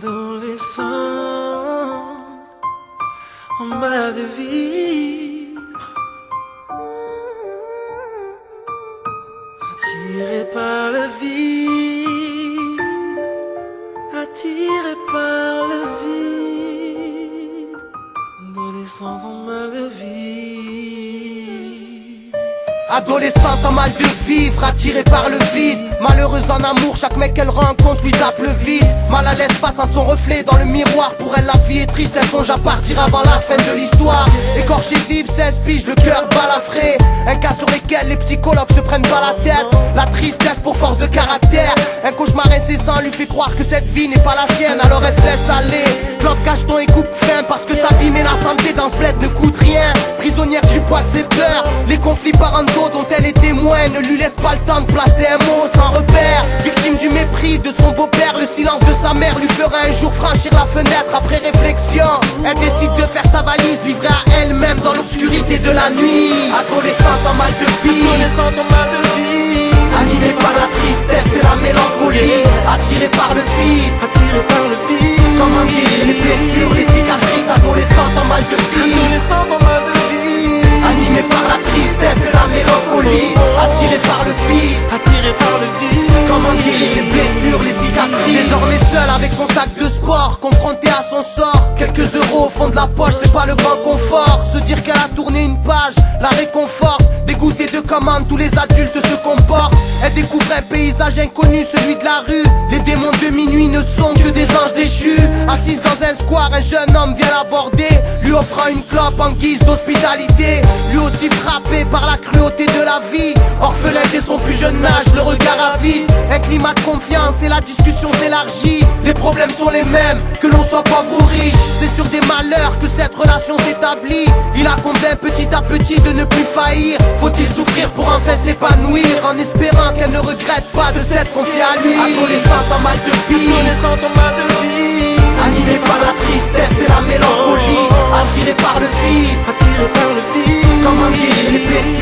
Adolescente, en mal de vivre, attiré par le vide, attiré par le vide, adolescente en mal de vivre. Adolescente en mal de vivre, attirée par le vide. Malheureuse en amour, chaque mec qu'elle rencontre lui tape le vice. Mal à l'aise face à son reflet dans le miroir. Pour elle la vie est triste, elle songe à partir avant la fin de l'histoire. Écorchée vive, 16 piges, le cœur balafré. Un cas sur lequel les psychologues se prennent pas la tête. La tristesse pour force de caractère. Un cauchemar incessant lui fait croire que cette vie n'est pas la sienne. Alors elle se laisse aller, clope, cacheton et coupe fin. Parce que sa vie mais la santé dans ce bled ne coûte rien. Prisonnière du poids de ses peurs, les conflits parentaux dont elle est témoin ne lui laissent pas le temps de placer un mot sans repère. Victime du mépris de son beau-père, le silence de sa mère lui fera un jour franchir la fenêtre. Après réflexion, elle décide de faire sa valise, livrée à elle-même dans l'obscurité de la nuit. Adolescente en mal de vie, Adolescente en mal de vie, animée par la tristesse et la mélancolie, attirée par le vide, attiré par le vide. comment guérir les blessures, les cicatrices. Adolescente en mal de vie, Adolescente en mal de vie, animée par la tristesse et la mélancolie, attirée par le vide, attiré par le vide. comment guérir les blessures, les cicatrices. Désormais seule avec son sac de sport, confrontée à son sort. Quelques euros au fond de la poche, c'est pas le grand confort. Se dire qu'elle a tourné une page, la réconforte. Dégoûtée de comment tous les adultes se comportent. Elle découvre un paysage inconnu, celui de la rue. Les démons de minuit ne sont que des anges déchus. Assise dans un square, un jeune homme vient l'aborder, lui offrant une clope en guise d'hospitalité. Lui aussi frappé par la cruauté de la vie, orphelin dès son plus jeune âge, le regard avide. Un climat de confiance et la discussion s'élargit. Les problèmes sont les mêmes, que l'on soit pauvre ou riche. C'est sur des malheurs que cette relation s'établit. Il a convainc petit à petit de ne plus faillir. Faut-il souffrir pour enfin s'épanouir, en espérant qu'elle ne regrette pas de s'être confiée à lui. Adolescente en mal de vie, Adolescente en mal de vie, animée par la tristesse et la mélancolie, attirée par le vide, attiré par le vide. comment guérir les blessures.